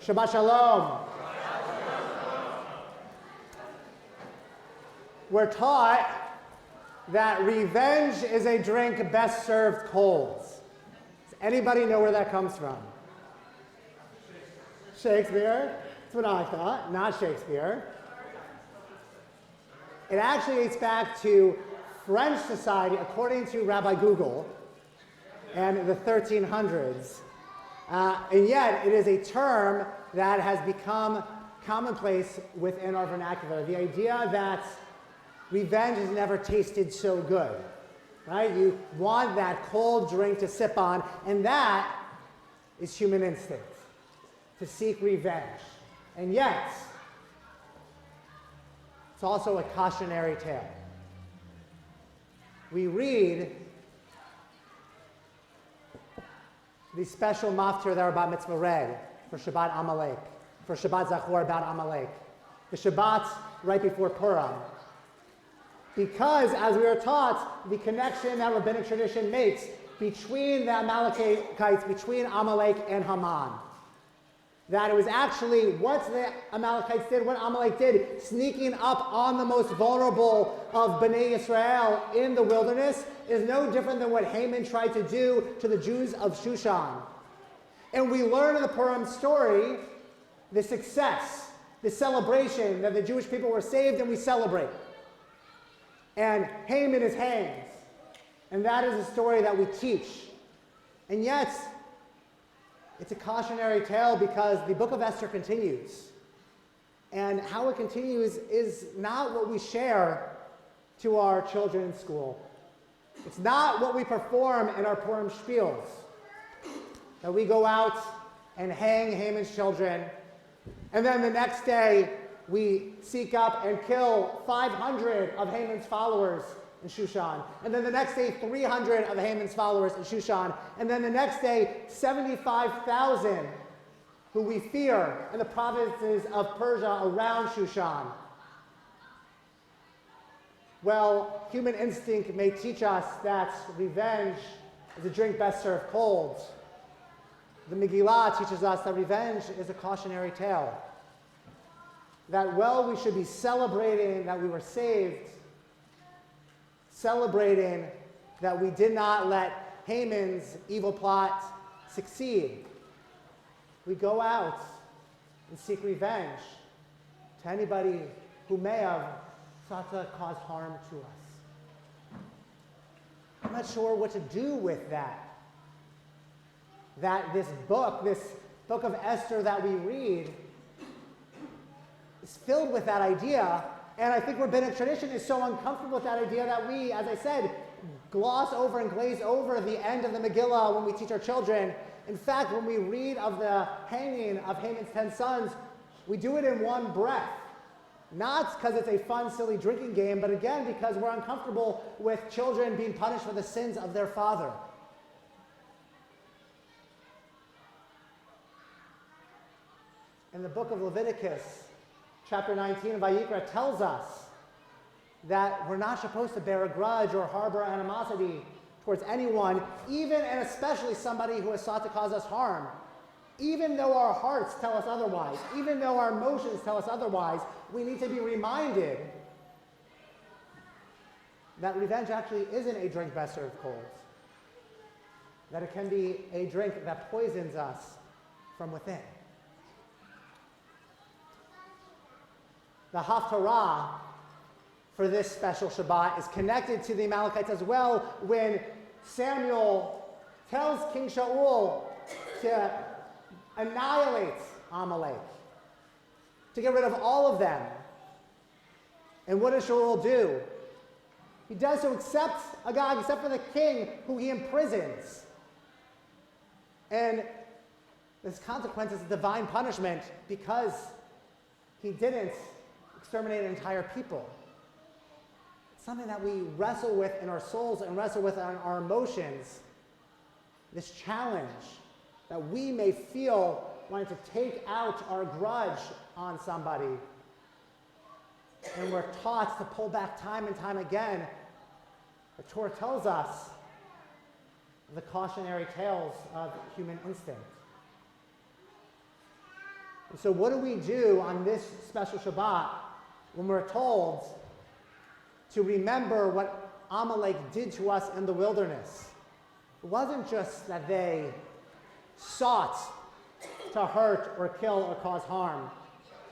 Shabbat Shalom. We're taught that revenge is a drink best served cold. Does anybody know where that comes from? Shakespeare? That's what I thought, not Shakespeare. It actually dates back to French society, according to Rabbi Google, and the 1300s. And yet, it is a term that has become commonplace within our vernacular. The idea that revenge has never tasted so good, right? You want that cold drink to sip on, and that is human instinct, to seek revenge. And yet, it's also a cautionary tale. We read the special maftir that our bat mitzvah read for Shabbat Amalek, for Shabbat Zachor about Amalek, the Shabbat right before Purim. Because, as we are taught, the connection that rabbinic tradition makes between the Amalekites, between Amalek and Haman, that it was actually what the Amalekites did, what Amalek did, sneaking up on the most vulnerable of Bnei Israel in the wilderness, is no different than what Haman tried to do to the Jews of Shushan. And we learn in the Purim story the success, the celebration that the Jewish people were saved, and we celebrate. And Haman is hanged. And that is a story that we teach. And yet, it's a cautionary tale because the book of Esther continues. And how it continues is not what we share to our children in school. It's not what we perform in our Purim spiels. That we go out and hang Haman's children, and then the next day we seek up and kill 500 of Haman's followers in Shushan. And then the next day, 300 of Haman's followers in Shushan. And then the next day, 75,000 who we fear in the provinces of Persia around Shushan. Well, human instinct may teach us that revenge is a drink best served cold. The Megillah teaches us that revenge is a cautionary tale. That, well, we should be celebrating that we were saved, celebrating that we did not let Haman's evil plot succeed. We go out and seek revenge to anybody who may have sought to cause harm to us. I'm not sure what to do with that. That this book of Esther that we read, is filled with that idea, and I think rabbinic tradition is so uncomfortable with that idea that we, as I said, gloss over and glaze over the end of the Megillah when we teach our children. In fact, when we read of the hanging of Haman's 10 sons, we do it in one breath. Not because it's a fun, silly drinking game, but again, because we're uncomfortable with children being punished for the sins of their father. In the book of Leviticus, chapter 19 of Vayikra tells us that we're not supposed to bear a grudge or harbor animosity towards anyone, even and especially somebody who has sought to cause us harm. Even though our hearts tell us otherwise, even though our emotions tell us otherwise, we need to be reminded that revenge actually isn't a drink best served cold. That it can be a drink that poisons us from within. The Haftarah for this special Shabbat is connected to the Amalekites as well, when Samuel tells King Shaul to annihilate Amalek, to get rid of all of them. And what does Shaul do? He does so except Agag, except for the king who he imprisons. And this consequence is a divine punishment because he didn't exterminate an entire people. It's something that we wrestle with in our souls and wrestle with in our emotions. This challenge that we may feel wanting to take out our grudge on somebody. And we're taught to pull back time and time again. The Torah tells us the cautionary tales of human instinct. So what do we do on this special Shabbat when we're told to remember what Amalek did to us in the wilderness? It wasn't just that they sought to hurt or kill or cause harm.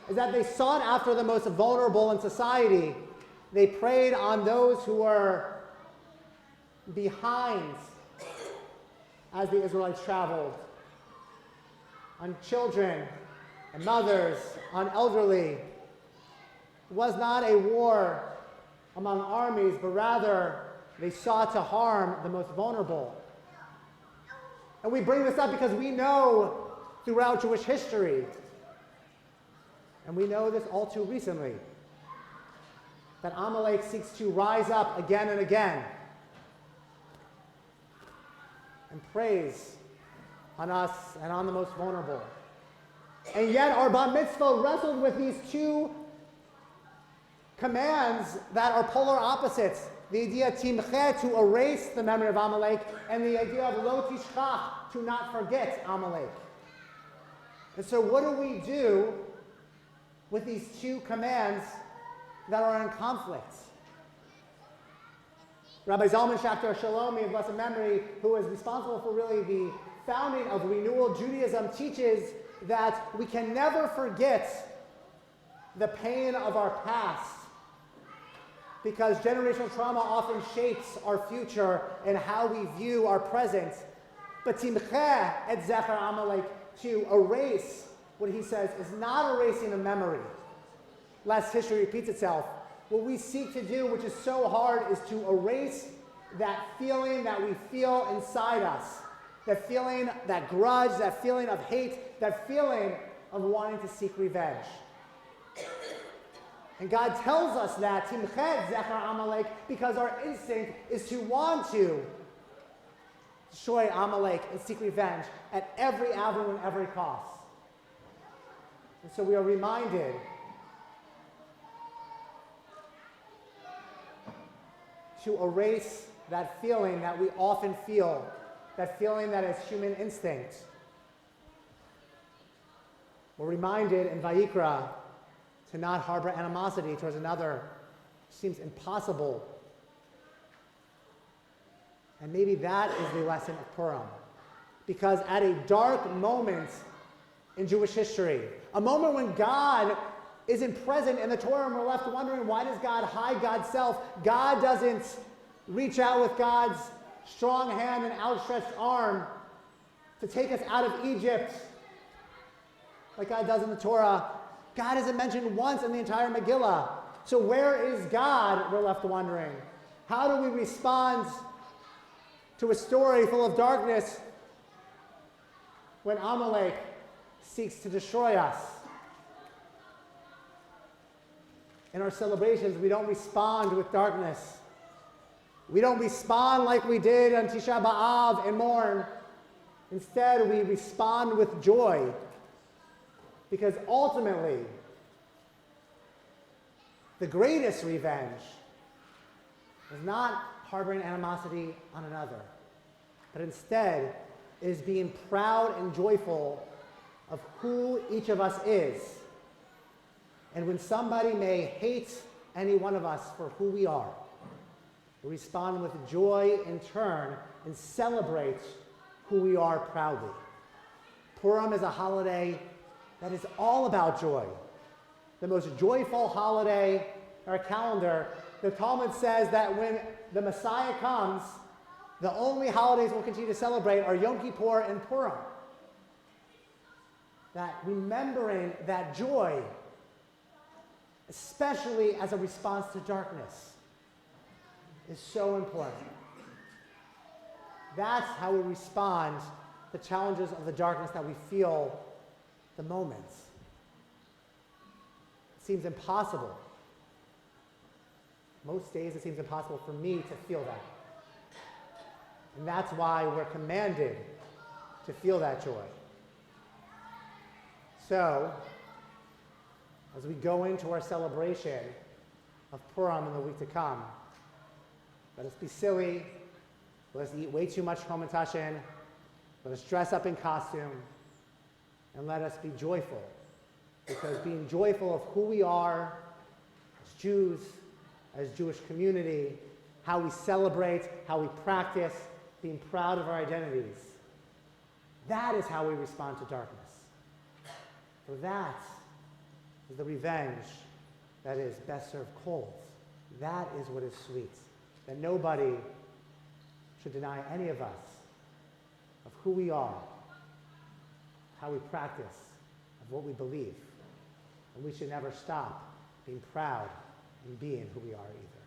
It's that they sought after the most vulnerable in society. They preyed on those who were behind as the Israelites traveled, on children and mothers, on elderly. It was not a war among armies, but rather they sought to harm the most vulnerable. And we bring this up because we know throughout Jewish history, and we know this all too recently, that Amalek seeks to rise up again and again and preys on us and on the most vulnerable. And yet our Bat Mitzvah wrestled with these two commands that are polar opposites. The idea timche, to erase the memory of Amalek, and the idea of lo tishchach, to not forget Amalek. And so what do we do with these two commands that are in conflict? Rabbi Zalman Schachter Shalomi of blessed memory, who is responsible for really the founding of Renewal Judaism, teaches that we can never forget the pain of our past, because generational trauma often shapes our future and how we view our present. But timche et zecher Amalek, to erase, what he says, is not erasing a memory, lest history repeats itself. What we seek to do, which is so hard, is to erase that feeling that we feel inside us, that feeling, that grudge, that feeling of hate, that feeling of wanting to seek revenge. And God tells us that, timchet zecher Amalek, because our instinct is to want to destroy Amalek and seek revenge at every avenue and every cost. And so we are reminded to erase that feeling that we often feel, that feeling that is human instinct. We're reminded in Vayikra to not harbor animosity towards another. It seems impossible. And maybe that is the lesson of Purim. Because at a dark moment in Jewish history, a moment when God isn't present in the Torah, and we're left wondering, why does God hide God's self? God doesn't reach out with God's strong hand and outstretched arm to take us out of Egypt like God does in the Torah. God isn't mentioned once in the entire Megillah. So where is God, we're left wondering. How do we respond to a story full of darkness when Amalek seeks to destroy us? In our celebrations, we don't respond with darkness. We don't respond like we did on Tisha B'Av and mourn. Instead, we respond with joy. Because ultimately, the greatest revenge is not harboring animosity on another, but instead is being proud and joyful of who each of us is. And when somebody may hate any one of us for who we are, we respond with joy in turn and celebrate who we are proudly. Purim is a holiday that is all about joy. The most joyful holiday in our calendar. The Talmud says that when the Messiah comes, the only holidays we'll continue to celebrate are Yom Kippur and Purim. That remembering that joy, especially as a response to darkness, is so important. That's how we respond to the challenges of the darkness that we feel the moments. It seems impossible. Most days it seems impossible for me to feel that. And that's why we're commanded to feel that joy. So, as we go into our celebration of Purim in the week to come, let us be silly, let us eat way too much chometashen, let us dress up in costume, and let us be joyful Because being joyful of who we are as Jews, as Jewish community, how we celebrate, how we practice, being proud of our identities, that is how we respond to darkness. For that is the revenge that is best served cold. That is what is sweet. That nobody should deny any of us of who we are, how we practice, of what we believe. And we should never stop being proud in being who we are either.